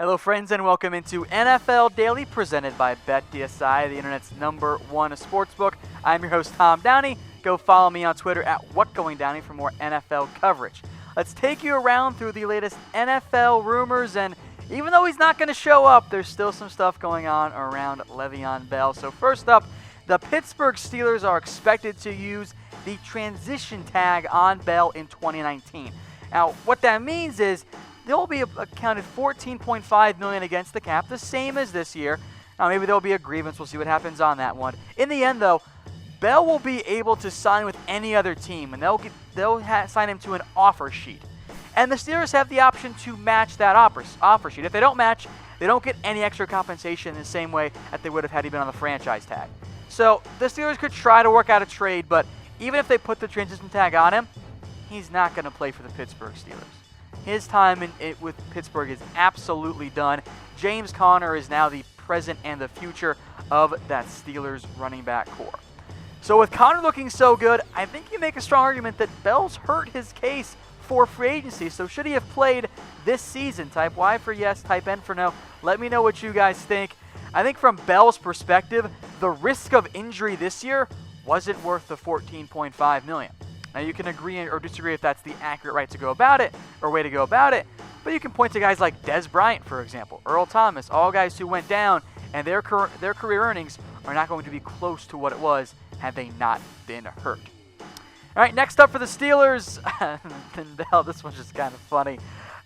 Hello friends and welcome into NFL Daily presented by BetDSI, the internet's #1 sportsbook. I'm your host Tom Downey. Go follow me on Twitter at WhatGoingDowney for more NFL coverage. Let's take you around through the latest NFL rumors, and even though he's not going to show up, there's still some stuff going on around Le'Veon Bell. So first up, the Pittsburgh Steelers are expected to use the transition tag on Bell in 2019. Now, what that means is they'll be accounted $14.5 million against the cap, the same as this year. Now, maybe there'll be a grievance. We'll see what happens on that one. In the end, though, Bell will be able to sign with any other team, and they'll sign him to an offer sheet. And the Steelers have the option to match that offer sheet. If they don't match, they don't get any extra compensation in the same way that they would have had he been on the franchise tag. So the Steelers could try to work out a trade, but even if they put the transition tag on him, he's not going to play for the Pittsburgh Steelers. His time with Pittsburgh is absolutely done. James Conner is now the present and the future of that Steelers running back core. So with Conner looking so good, I think you make a strong argument that Bell's hurt his case for free agency. So should he have played this season? Type Y for yes, type N for no. Let me know what you guys think. I think from Bell's perspective, the risk of injury this year wasn't worth the $14.5 million. Now you can agree or disagree if that's the accurate way to go about it, but you can point to guys like Des Bryant, for example, Earl Thomas, all guys who went down, and their career earnings are not going to be close to what it was had they not been hurt. All right, next up for the Steelers, Bell, this one's just kind of funny.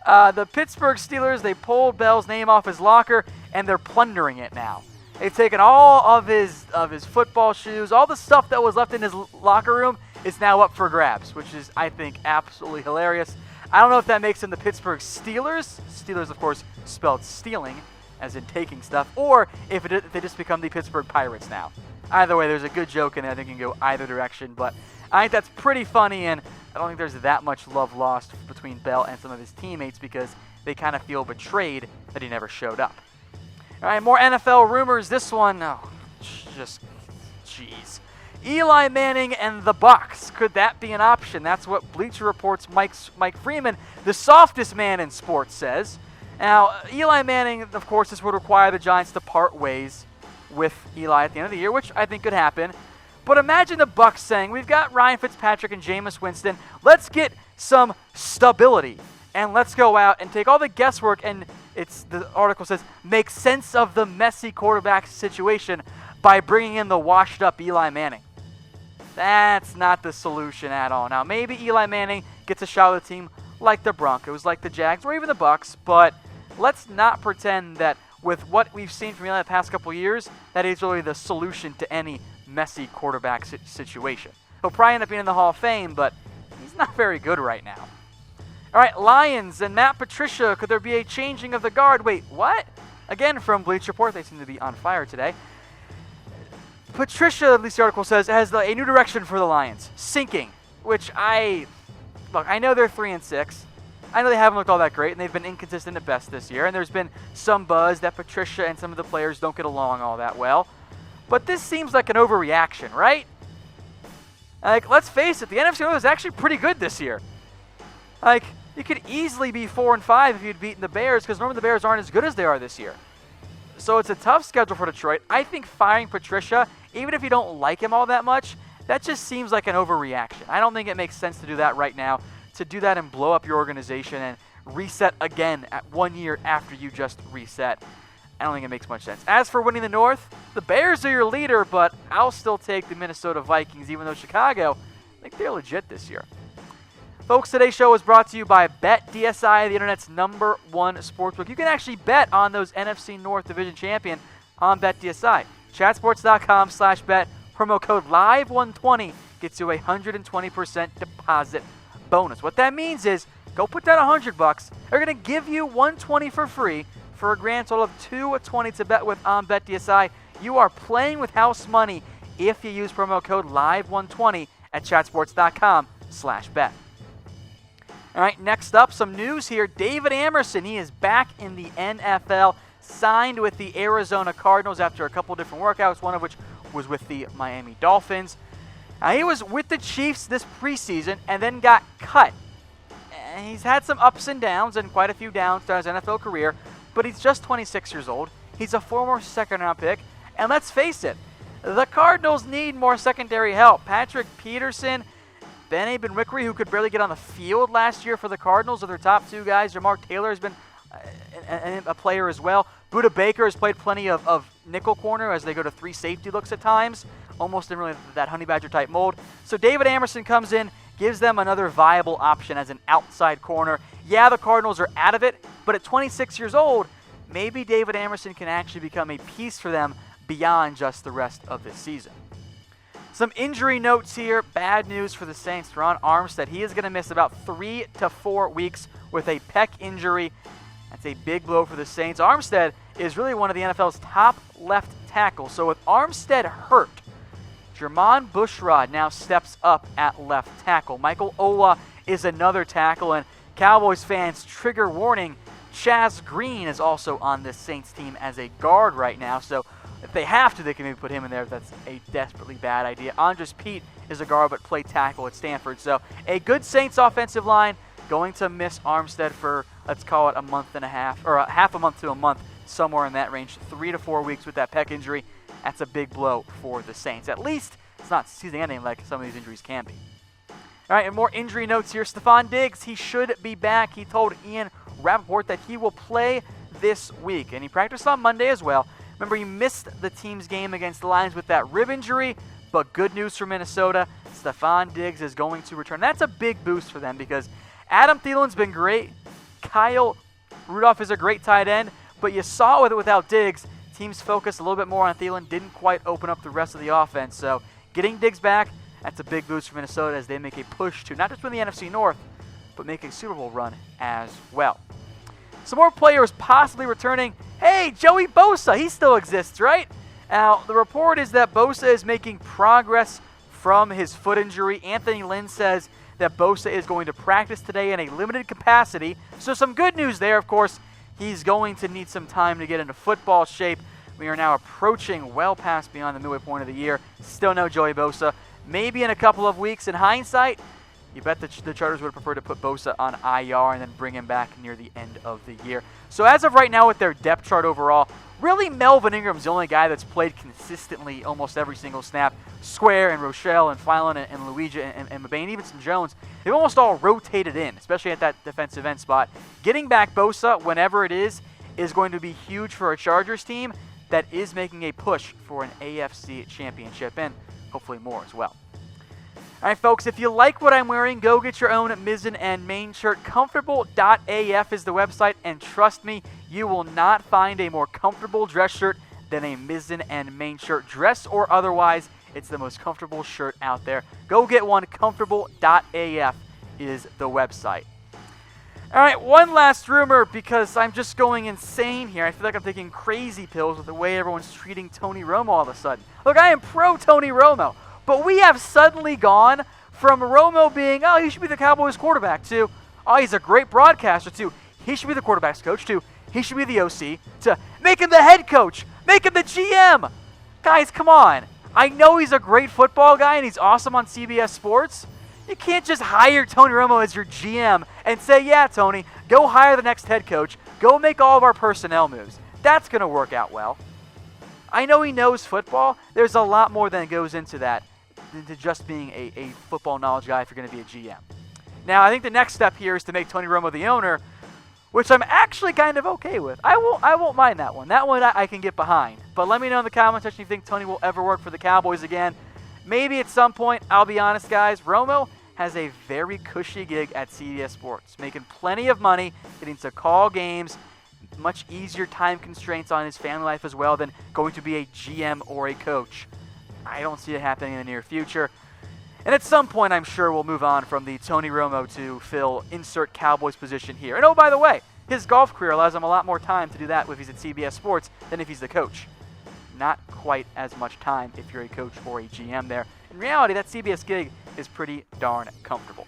The Pittsburgh Steelers, they pulled Bell's name off his locker, and they're plundering it now. They've taken all of his football shoes, all the stuff that was left in his locker room is now up for grabs, which is, I think, absolutely hilarious. I don't know if that makes them the Pittsburgh Steelers. Steelers, of course, spelled stealing, as in taking stuff, or if they just become the Pittsburgh Pirates now. Either way, there's a good joke in there. I think it can go either direction, but I think that's pretty funny, and I don't think there's that much love lost between Bell and some of his teammates because they kind of feel betrayed that he never showed up. All right, more NFL rumors. This one, just jeez. Eli Manning and the Bucs. Could that be an option? That's what Bleacher Report's Mike Freeman, the softest man in sports, says. Now, Eli Manning, of course, this would require the Giants to part ways with Eli at the end of the year, which I think could happen. But imagine the Bucs saying, we've got Ryan Fitzpatrick and Jameis Winston. Let's get some stability, and let's go out and take all the guesswork, and the article says, make sense of the messy quarterback situation by bringing in the washed-up Eli Manning. That's not the solution at all. Now, maybe Eli Manning gets a shot with a team like the Broncos, like the Jags, or even the Bucs, but let's not pretend that with what we've seen from Eli the past couple years, that is really the solution to any messy quarterback situation. He'll probably end up being in the Hall of Fame, but he's not very good right now. All right, Lions and Matt Patricia, could there be a changing of the guard? Wait, what? Again, from Bleacher Report, they seem to be on fire today. Patricia, at least the article says, has a new direction for the Lions, sinking, which I know they're 3-6. I know they haven't looked all that great, and they've been inconsistent at best this year, and there's been some buzz that Patricia and some of the players don't get along all that well. But this seems like an overreaction, right? Like, let's face it, the NFC West is actually pretty good this year. Like, you could easily be 4-5 if you'd beaten the Bears, because normally the Bears aren't as good as they are this year. So it's a tough schedule for Detroit. I think firing Patricia, even if you don't like him all that much, that just seems like an overreaction. I don't think it makes sense to do that right now, to do that and blow up your organization and reset again at 1 year after you just reset. I don't think it makes much sense. As for winning the North, the Bears are your leader, but I'll still take the Minnesota Vikings, even though Chicago, I think they're legit this year. Folks, today's show was brought to you by BetDSI, the internet's #1 sportsbook. You can actually bet on those NFC North Division champion on BetDSI. Chatsports.com/bet. Promo code LIVE120 gets you a 120% deposit bonus. What that means is, go put down $100. They're going to give you $120 for free for a grand total of $220 to bet with on BetDSI. You are playing with house money if you use promo code LIVE120 at chatsports.com/bet. All right, next up, some news here. David Amerson, he is back in the NFL, signed with the Arizona Cardinals after a couple different workouts, one of which was with the Miami Dolphins. He was with the Chiefs this preseason and then got cut. He's had some ups and downs and quite a few downs throughout his NFL career, but he's just 26 years old. He's a former second-round pick, and let's face it, the Cardinals need more secondary help. Patrick Peterson, Benny Benwickery, who could barely get on the field last year for the Cardinals, are their top two guys. Jamar Taylor has been a player as well. Budda Baker has played plenty of nickel corner as they go to 3 safety looks at times, almost in really that Honey Badger type mold. So David Amerson comes in, gives them another viable option as an outside corner. Yeah, the Cardinals are out of it, but at 26 years old, maybe David Amerson can actually become a piece for them beyond just the rest of this season. Some injury notes here. Bad news for the Saints. Terron Armstead, he is going to miss about 3 to 4 weeks with a pec injury. That's a big blow for the Saints. Armstead is really one of the NFL's top left tackles. So with Armstead hurt, Jermon Bushrod now steps up at left tackle. Michael Ola is another tackle, and Cowboys fans, trigger warning, Chaz Green is also on this Saints team as a guard right now. So if they have to, they can maybe put him in there. That's a desperately bad idea. Andres Pete is a guard but played tackle at Stanford. So a good Saints offensive line going to miss Armstead for, let's call it a month and a half, or a half a month to a month, somewhere in that range. 3 to 4 weeks with that pec injury. That's a big blow for the Saints. At least it's not season ending like some of these injuries can be. All right, and more injury notes here. Stefon Diggs, he should be back. He told Ian Rappaport that he will play this week, and he practiced on Monday as well. Remember, he missed the team's game against the Lions with that rib injury, but good news for Minnesota. Stefon Diggs is going to return. That's a big boost for them because Adam Thielen's been great. Kyle Rudolph is a great tight end, but you saw with it without Diggs, teams focused a little bit more on Thielen, didn't quite open up the rest of the offense. So getting Diggs back, that's a big boost for Minnesota as they make a push to not just win the NFC North, but make a Super Bowl run as well. Some more players possibly returning. Hey, Joey Bosa, he still exists, right? Now, the report is that Bosa is making progress from his foot injury. Anthony Lynn says that Bosa is going to practice today in a limited capacity. So some good news there, of course. He's going to need some time to get into football shape. We are now approaching well past beyond the midway point of the year. Still no Joey Bosa. Maybe in a couple of weeks. In hindsight, you bet the Chargers would prefer to put Bosa on IR and then bring him back near the end of the year. So as of right now with their depth chart overall, really Melvin Ingram's the only guy that's played consistently almost every single snap. Square and Rochelle and Phylon and Luigi and Mabane, even some Jones, they've almost all rotated in, especially at that defensive end spot. Getting back Bosa, whenever it is going to be huge for a Chargers team that is making a push for an AFC championship and hopefully more as well. All right, folks, if you like what I'm wearing, go get your own Mizzen and Main shirt. Comfortable.af is the website, and trust me, you will not find a more comfortable dress shirt than a Mizzen and Main shirt. Dress or otherwise, it's the most comfortable shirt out there. Go get one. Comfortable.af is the website. All right, one last rumor because I'm just going insane here. I feel like I'm taking crazy pills with the way everyone's treating Tony Romo all of a sudden. Look, I am pro Tony Romo. But we have suddenly gone from Romo being, oh, he should be the Cowboys quarterback, to, oh, he's a great broadcaster, to, he should be the quarterback's coach, to, he should be the OC, to, make him the head coach, make him the GM. Guys, come on. I know he's a great football guy and he's awesome on CBS Sports. You can't just hire Tony Romo as your GM and say, yeah, Tony, go hire the next head coach, go make all of our personnel moves. That's going to work out well. I know he knows football. There's a lot more than goes into that. To just being a football knowledge guy if you're going to be a GM. Now, I think the next step here is to make Tony Romo the owner, which I'm actually kind of okay with. I won't mind that one. That one I can get behind. But let me know in the comment section if you think Tony will ever work for the Cowboys again. Maybe at some point. I'll be honest, guys. Romo has a very cushy gig at CBS Sports, making plenty of money, getting to call games, much easier time constraints on his family life as well than going to be a GM or a coach. I don't see it happening in the near future. And at some point, I'm sure we'll move on from the Tony Romo to fill insert Cowboys position here. And oh, by the way, his golf career allows him a lot more time to do that if he's at CBS Sports than if he's the coach. Not quite as much time if you're a coach or a GM there. In reality, that CBS gig is pretty darn comfortable.